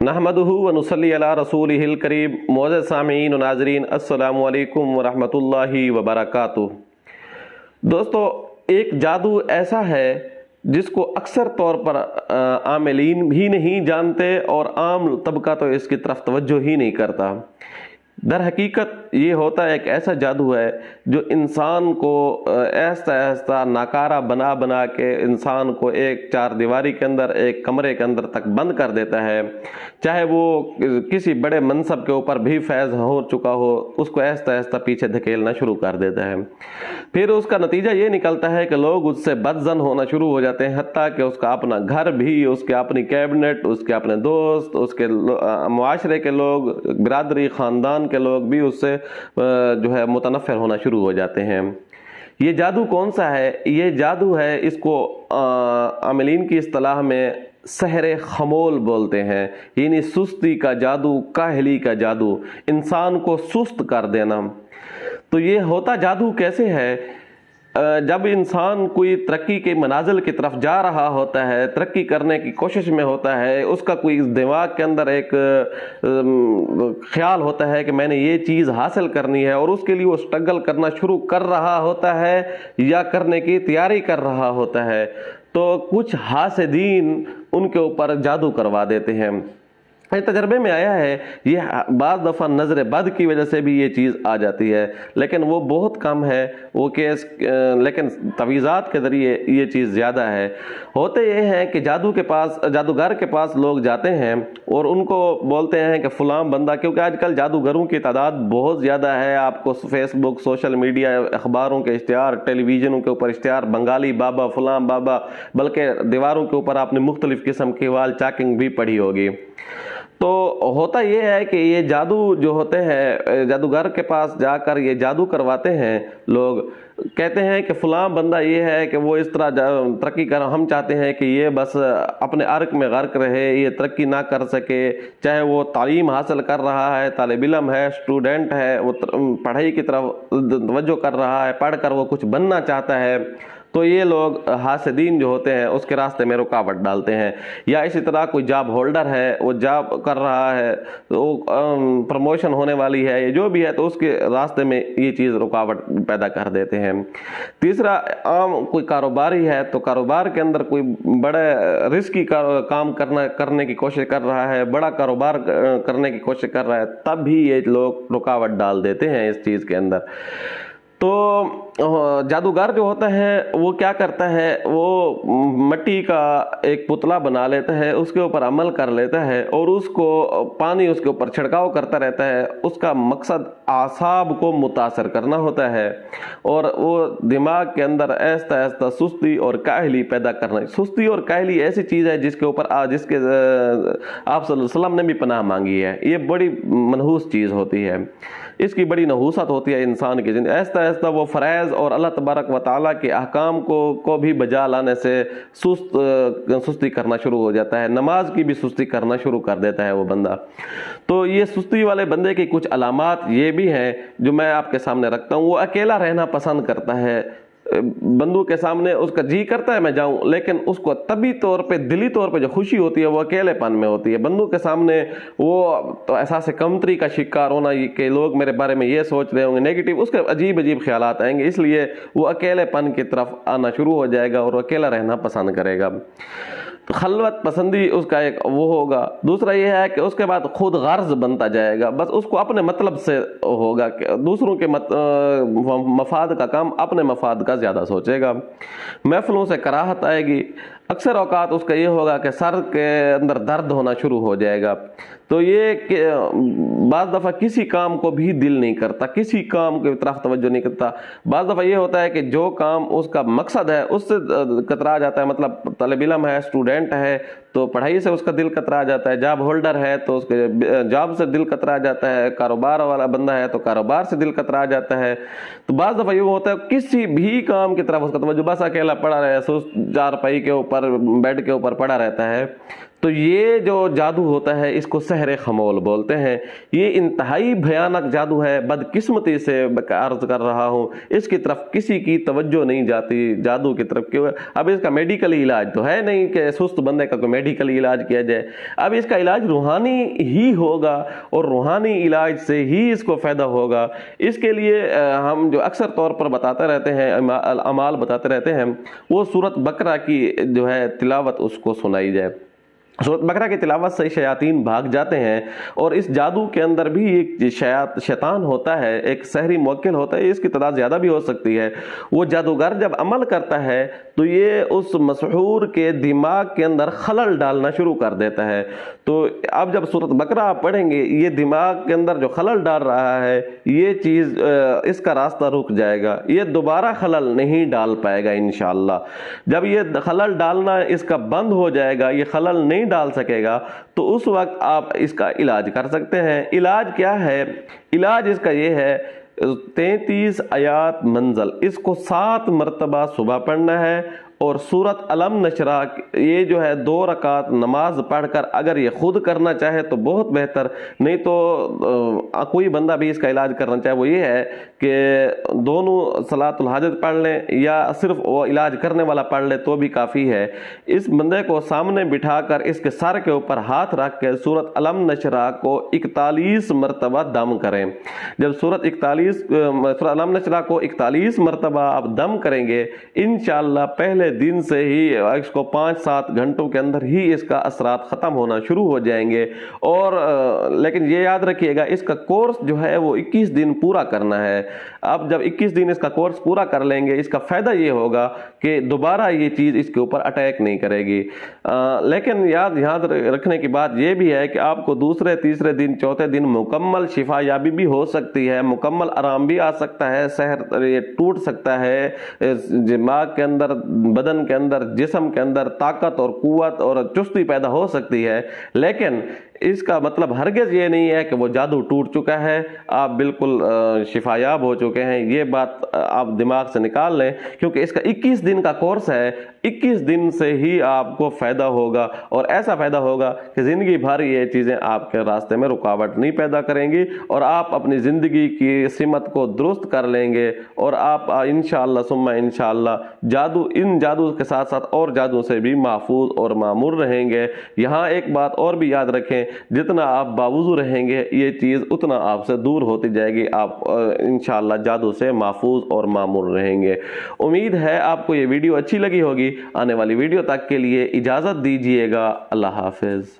नहमदुहु व नुसल्ली अला रसूलिहिल करीम। मोअज़्ज़ज़ सामीईन व नाज़रीन, अस्सलामु अलैकुम व रहमतुल्लाहि व बरकातुहू। दोस्तों, एक जादू ऐसा है जिसको अक्सर तौर पर आमिलीन भी नहीं जानते और आम तबका तो इसकी तरफ तवज्जो ही नहीं करता। दर हकीकत ये होता है एक ऐसा जादू है जो इंसान को ऐसा ऐसा नाकारा बना बना के इंसान को एक चार दीवारी के अंदर, एक कमरे के अंदर तक बंद कर देता है। चाहे वो किसी बड़े मनसब के ऊपर भी फैज़ हो चुका हो, उसको ऐसा ऐसा पीछे धकेलना शुरू कर देता है। फिर उसका नतीजा ये निकलता है कि लोग उससे बदज़न होना शुरू हो जाते हैं, हत्ता कि उसका अपना घर भी, उसके अपनी कैबिनेट, उसके अपने दोस्त, उसके मुआशरे के लोग, बिरादरी ख़ानदान के लोग भी उससे जो है मुतनफ़िर होना शुरू हो जाते हैं। ये जादू कौन सा है? ये जादू है, इसको आमिलीन की इस्तिलाह में सहरे खमोल बोलते हैं, यानी सुस्ती का जादू, काहली का जादू, इंसान को सुस्त कर देना। तो ये होता जादू कैसे है? जब इंसान कोई तरक्की के मनाजिल की तरफ जा रहा होता है, तरक्की करने की कोशिश में होता है, उसका कोई दिमाग के अंदर एक ख्याल होता है कि मैंने ये चीज़ हासिल करनी है और उसके लिए वो स्ट्रगल करना शुरू कर रहा होता है या करने की तैयारी कर रहा होता है, तो कुछ हासिदीन उनके ऊपर जादू करवा देते हैं। तजर्बे में आया है, ये बाज़ दफ़ा नज़र बद की वजह से भी ये चीज़ आ जाती है, लेकिन वो बहुत कम है वो केस, लेकिन तवीज़ात के ज़रिए ये चीज़ ज़्यादा है। होते ये हैं कि जादूगर के पास लोग जाते हैं और उनको बोलते हैं कि फ़लाँ बंदा, क्योंकि आजकल जादूगरों की तादाद बहुत ज़्यादा है। आपको फेसबुक, सोशल मीडिया, अखबारों के इश्तिहार, टेलीविज़नों के ऊपर इश्तिहार, बंगाली बाबा, फ़लाँ बाबा, बल्कि दीवारों के ऊपर आपने मुख्तलिफ़ किस्म की वाल चाकिंग भी पढ़ी होगी। तो होता ये है कि ये जादू जो होते हैं, जादूगर के पास जाकर ये जादू करवाते हैं। लोग कहते हैं कि फ़लाँ बंदा ये है कि वो इस तरह तरक्की कर, हम चाहते हैं कि ये बस अपने अर्क में गर्क रहे, ये तरक्की ना कर सके। चाहे वो तालीम हासिल कर रहा है, तालिब इल्म है, स्टूडेंट है, वो पढ़ाई की तरफ तवज्जो कर रहा है, पढ़ कर वो कुछ बनना चाहता है, तो ये लोग हासिदीन जो होते हैं उसके रास्ते में रुकावट डालते हैं। या इसी तरह कोई जॉब होल्डर है, वो जॉब कर रहा है, तो प्रमोशन होने वाली है, ये जो भी है, तो उसके रास्ते में ये चीज़ रुकावट पैदा कर देते हैं। तीसरा, आम कोई कारोबारी है तो कारोबार के अंदर कोई बड़े रिस्की काम करने की कोशिश कर रहा है, बड़ा कारोबार करने की कोशिश कर रहा है, तब भी ये लोग रुकावट डाल देते हैं इस चीज़ के अंदर। तो जादूगर जो होता है वो क्या करता है, वो मिट्टी का एक पुतला बना लेता है, उसके ऊपर अमल कर लेता है और उसको पानी उसके ऊपर छिड़काव करता रहता है। उसका मकसद आसाब को मुतासर करना होता है और वो दिमाग के अंदर ऐसा ऐसा सुस्ती और काहली पैदा करना। सुस्ती और काहली ऐसी चीज़ है जिसके ऊपर जिसके आप सल्लल्लाहु अलैहि वसल्लम ने भी पनाह मांगी है। ये बड़ी मनहूस चीज़ होती है, इसकी बड़ी नहूसत होती है इंसान की ज़िंदगी। ऐसा ऐसा वो फ़रैज़ और अल्लाह तबारक व तआला के अहकाम को भी बजा लाने से सुस्ती करना शुरू हो जाता है, नमाज की भी सुस्ती करना शुरू कर देता है वो बंदा। तो ये सुस्ती वाले बंदे की कुछ अलामात ये भी हैं जो मैं आपके सामने रखता हूँ। वो अकेला रहना पसंद करता है, बंदू के सामने उसका जी करता है मैं जाऊं, लेकिन उसको तभी तौर पे, दिली तौर पे जो खुशी होती है वो अकेलेपन में होती है। बंदू के सामने वो तो एहसास कमतरी का शिकार होना कि लोग मेरे बारे में ये सोच रहे होंगे नेगेटिव, उसके अजीब अजीब ख्यालात आएंगे, इसलिए वो अकेलेपन की तरफ आना शुरू हो जाएगा और अकेला रहना पसंद करेगा। तो खलवत पसंदी उसका एक वो होगा। दूसरा ये है कि उसके बाद खुद गर्ज बनता जाएगा, बस उसको अपने मतलब से होगा कि दूसरों के मफाद का काम अपने मफाद का ज़्यादा सोचेगा। महफिलों से कराहत आएगी, अक्सर औकात उसका ये होगा कि सर के अंदर दर्द होना शुरू हो जाएगा। तो ये कि बाज़ दफ़ा किसी काम को भी दिल नहीं करता, किसी काम की तरफ तवज्जो नहीं करता। बाज़ दफ़ा ये होता है कि जो काम उसका मकसद है उससे कतरा जाता है, मतलब तालिब इल्म है, स्टूडेंट है, तो पढ़ाई से उसका दिल कतरा जाता है। जॉब होल्डर है तो उसके जॉब से दिल कतरा जाता है। कारोबार वाला बंदा है तो कारोबार से दिल कतरा जाता है। तो बाज़ दफ़ा ये होता है किसी भी काम की तरफ उसका तवज्जो, बस अकेला पड़ा रहे, चारपाई के ऊपर, बेड के ऊपर पड़ा रहता है, تو یہ جو جادو ہوتا ہے اس کو سحر خمول بولتے ہیں. یہ انتہائی بھیانک جادو ہے. بدقسمتی سے عرض کر رہا ہوں اس کی طرف کسی کی توجہ نہیں جاتی جادو کی طرف. کیوں؟ اب اس کا میڈیکلی علاج تو ہے نہیں کہ سست بندے کا کوئی میڈیکلی علاج کیا جائے. اب اس کا علاج روحانی ہی ہوگا اور روحانی علاج سے ہی اس کو فائدہ ہوگا. اس کے لیے ہم جو اکثر طور پر بتاتے رہتے ہیں اعمال بتاتے رہتے ہیں وہ سورۃ بقرہ کی جو ہے تلاوت اس کو سنائی جائے. سورۃ بقرہ کی تلاوت سے شیاطین بھاگ جاتے ہیں. اور اس جادو کے اندر بھی ایک شیطان ہوتا ہے, ایک سحری موکل ہوتا ہے, اس کی تعداد زیادہ بھی ہو سکتی ہے. وہ جادوگر جب عمل کرتا ہے تو یہ اس مسحور کے دماغ کے اندر خلل ڈالنا شروع کر دیتا ہے. تو اب جب سورۃ بقرہ آپ پڑھیں گے یہ دماغ کے اندر جو خلل ڈال رہا ہے یہ چیز اس کا راستہ رک جائے گا, یہ دوبارہ خلل نہیں ڈال پائے گا انشاءاللہ. جب یہ خلل ڈالنا اس کا بند ہو جائے گا, یہ خلل نہیں ڈال سکے گا, تو اس وقت آپ اس کا علاج کر سکتے ہیں. علاج کیا ہے؟ علاج اس کا یہ ہے 33 آیات منزل, اس کو 7 مرتبہ صبح پڑھنا ہے. اور سورۃ علم نشرہ یہ جو ہے 2 رکعت نماز پڑھ کر اگر یہ خود کرنا چاہے تو بہت بہتر, نہیں تو کوئی بندہ بھی اس کا علاج کرنا چاہے وہ یہ ہے کہ دونوں صلاۃ الحاجت پڑھ لیں یا صرف وہ علاج کرنے والا پڑھ لے تو بھی کافی ہے. اس بندے کو سامنے بٹھا کر اس کے سر کے اوپر ہاتھ رکھ کے سورۃ علم نشرہ کو 41 مرتبہ دم کریں. جب سورۃ علم نشرہ کو 41 مرتبہ آپ دم کریں گے انشاءاللہ پہلے دن سے ہی اس کو 5-7 گھنٹوں کے اندر ہی اس کا اثرات ختم ہونا شروع ہو جائیں گے. اور لیکن یہ یاد رکھیے گا اس کا کورس جو ہے وہ 21 دن پورا کرنا ہے. اب جب 21 دن اس کا کورس پورا کر لیں گے اس کا فائدہ یہ ہوگا کہ دوبارہ یہ چیز اس کے اوپر اٹیک نہیں کرے گی. لیکن یاد رکھنے کی بات یہ بھی ہے کہ آپ کو دوسرے تیسرے دن چوتھے دن مکمل شفا یابی بھی ہو سکتی ہے, مکمل آرام بھی آ سکتا ہے, سحر یہ ٹوٹ سکتا ہے, دماغ کے اندر بدن کے اندر جسم کے اندر طاقت اور قوت اور چستی پیدا ہو سکتی ہے. لیکن اس کا مطلب ہرگز یہ نہیں ہے کہ وہ جادو ٹوٹ چکا ہے, آپ بالکل شفا یاب ہو چکے ہیں. یہ بات آپ دماغ سے نکال لیں کیونکہ اس کا 21 دن کا کورس ہے. 21 دن سے ہی آپ کو فائدہ ہوگا اور ایسا فائدہ ہوگا کہ زندگی بھر یہ چیزیں آپ کے راستے میں رکاوٹ نہیں پیدا کریں گی اور آپ اپنی زندگی کی سمت کو درست کر لیں گے. اور آپ انشاءاللہ ثم انشاءاللہ ان جادو کے ساتھ ساتھ اور جادو سے بھی محفوظ اور معمور رہیں گے. یہاں ایک بات اور بھی یاد رکھیں, جتنا آپ باوضو رہیں گے یہ چیز اتنا آپ سے دور ہوتی جائے گی, آپ انشاءاللہ جادو سے محفوظ اور معمور رہیں گے. امید ہے آپ کو یہ ویڈیو اچھی لگی ہوگی. آنے والی ویڈیو تک کے لیے اجازت دیجیے گا. اللہ حافظ.